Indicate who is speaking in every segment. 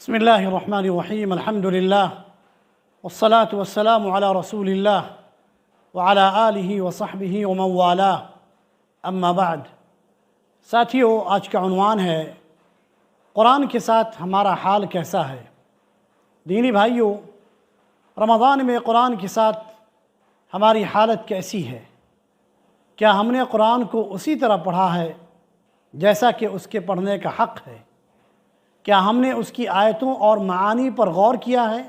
Speaker 1: بسم اللہ الرحمن الرحیم الحمد للہ والصلاة والسلام علی رسول اللہ وعلی آلہ وصحبہ ومن والاہ اما بعد۔ ساتھیو، آج کا عنوان ہے قرآن کے ساتھ ہمارا حال کیسا ہے۔ دینی بھائیو، رمضان میں قرآن کے ساتھ ہماری حالت کیسی ہے؟ کیا ہم نے قرآن کو اسی طرح پڑھا ہے جیسا کہ اس کے پڑھنے کا حق ہے؟ کیا ہم نے اس کی آیتوں اور معانی پر غور کیا ہے؟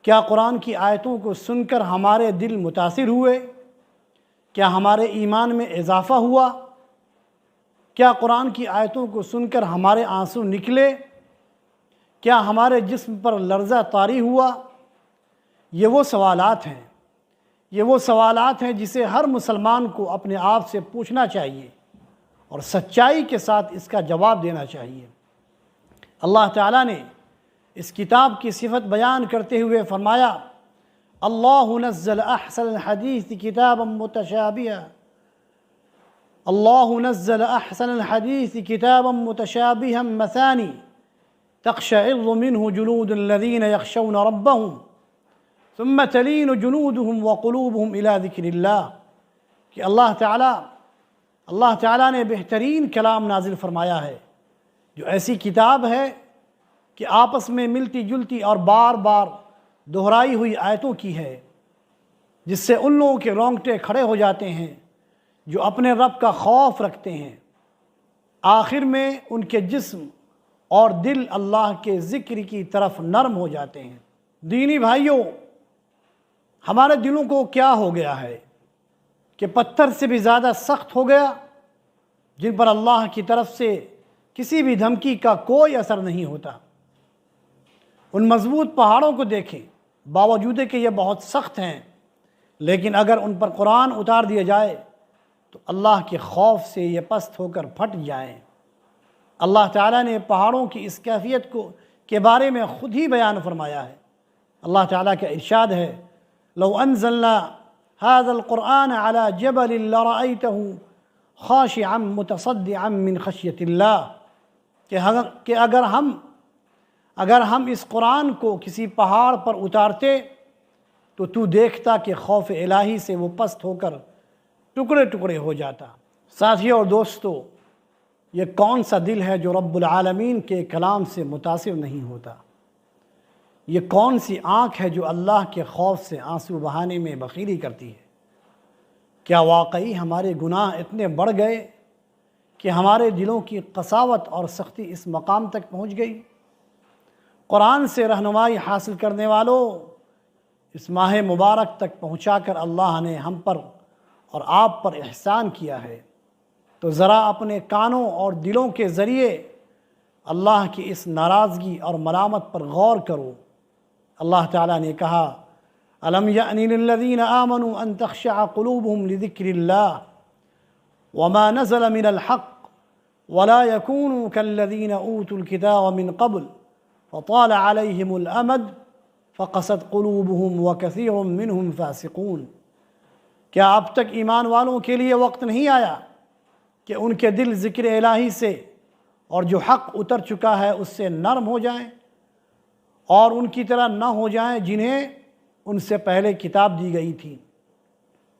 Speaker 1: کیا قرآن کی آیتوں کو سن کر ہمارے دل متاثر ہوئے؟ کیا ہمارے ایمان میں اضافہ ہوا؟ کیا قرآن کی آیتوں کو سن کر ہمارے آنسو نکلے؟ کیا ہمارے جسم پر لرزہ طاری ہوا؟ یہ وہ سوالات ہیں جسے ہر مسلمان کو اپنے آپ سے پوچھنا چاہیے اور سچائی کے ساتھ اس کا جواب دینا چاہیے۔ اللہ تعالیٰ نے اس کتاب کی صفت بیان کرتے ہوئے فرمایا، اللہ نزل احسن الحدیث کتابا متشابہا، اللہ نزل احسن الحدیث کتابا متشابہا مثانی تقشعر منہ جلود الذین یخشون ربهم ثم تلین جلودهم وقلوبهم الى ذکر اللہ، کہ اللہ تعالیٰ نے بہترین کلام نازل فرمایا ہے جو ایسی کتاب ہے کہ آپس میں ملتی جلتی اور بار بار دہرائی ہوئی آیتوں کی ہے، جس سے ان لوگوں کے رونگٹے کھڑے ہو جاتے ہیں جو اپنے رب کا خوف رکھتے ہیں۔ آخر میں ان کے جسم اور دل اللہ کے ذکر کی طرف نرم ہو جاتے ہیں۔ دینی بھائیوں، ہمارے دلوں کو کیا ہو گیا ہے کہ پتھر سے بھی زیادہ سخت ہو گیا، جن پر اللہ کی طرف سے کسی بھی دھمکی کا کوئی اثر نہیں ہوتا۔ ان مضبوط پہاڑوں کو دیکھیں، باوجود کہ یہ بہت سخت ہیں، لیکن اگر ان پر قرآن اتار دیا جائے تو اللہ کے خوف سے یہ پست ہو کر پھٹ جائیں۔ اللہ تعالیٰ نے پہاڑوں کی اس کیفیت کے بارے میں خود ہی بیان فرمایا ہے۔ اللہ تعالیٰ کا ارشاد ہے، لو انزلنا هذا القرآن على جبل لرأيته خاشعا متصدعا من خشیۃ اللہ، کہ اگر ہم اس قرآن کو کسی پہاڑ پر اتارتے تو دیکھتا کہ خوف الہی سے وہ پست ہو کر ٹکڑے ٹکڑے ہو جاتا۔ ساتھیوں اور دوستو، یہ کون سا دل ہے جو رب العالمین کے کلام سے متاثر نہیں ہوتا؟ یہ کون سی آنکھ ہے جو اللہ کے خوف سے آنسو بہانے میں بخیلی کرتی ہے؟ کیا واقعی ہمارے گناہ اتنے بڑھ گئے کہ ہمارے دلوں کی قساوت اور سختی اس مقام تک پہنچ گئی؟ قرآن سے رہنمائی حاصل کرنے والوں، اس ماہ مبارک تک پہنچا کر اللہ نے ہم پر اور آپ پر احسان کیا ہے، تو ذرا اپنے کانوں اور دلوں کے ذریعے اللہ کی اس ناراضگی اور ملامت پر غور کرو۔ اللہ تعالیٰ نے کہا، أَلَمْ يَأْنِ لِلَّذِينَ آمَنُوا أَن تَخْشَعَ قُلُوبُهُمْ لِذِكْرِ اللَّهِ وَمَا نَزَلَ مِنَ الْحَقِّ وَلَا يَكُونُوا كَالَّذِينَ أُوتُوا الْكِتَابَ مِنْ قَبْلُ فَطَالَ عَلَيْهِمُ الْأَمَدُ فَقَسَتْ قُلُوبُهُمْ وَكَثِيرٌ مِّنْهُمْ فَاسِقُونَ۔ کیا اب تک ایمان والوں کے لیے وقت نہیں آیا کہ ان کے دل ذکر الہی سے اور جو حق اتر چکا ہے اس سے نرم ہو جائیں اور ان کی طرح نہ ہو جائیں جنہیں ان سے پہلے کتاب دی گئی تھی؟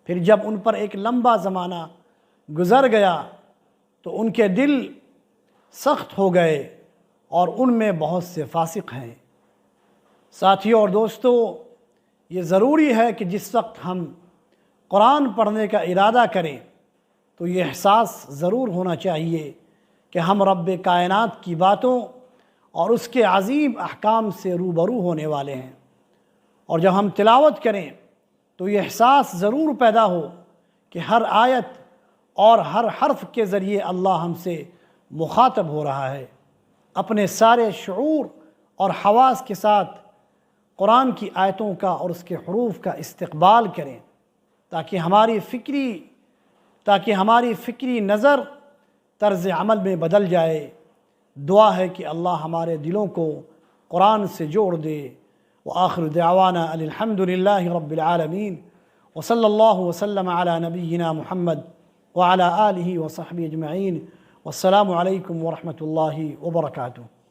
Speaker 1: پھر جب ان پر ایک لمبا زمانہ گزر گیا تو ان کے دل سخت ہو گئے اور ان میں بہت سے فاسق ہیں۔ ساتھیوں اور دوستو، یہ ضروری ہے کہ جس وقت ہم قرآن پڑھنے کا ارادہ کریں تو یہ احساس ضرور ہونا چاہیے کہ ہم رب کائنات کی باتوں اور اس کے عظیم احکام سے روبرو ہونے والے ہیں، اور جب ہم تلاوت کریں تو یہ احساس ضرور پیدا ہو کہ ہر آیت اور ہر حرف کے ذریعے اللہ ہم سے مخاطب ہو رہا ہے۔ اپنے سارے شعور اور حواس کے ساتھ قرآن کی آیتوں کا اور اس کے حروف کا استقبال کریں تاکہ ہماری فکری نظر طرز عمل میں بدل جائے۔ دعا ہے کہ اللہ ہمارے دلوں کو قرآن سے جوڑ دے۔ وآخر دعوانا ان الحمد للہ رب العالمین، وصلی اللہ وسلم علی نبینا محمد وعلی آلہ وصحبہ اجمعین، والسلام علیکم ورحمۃ اللہ وبرکاتہ۔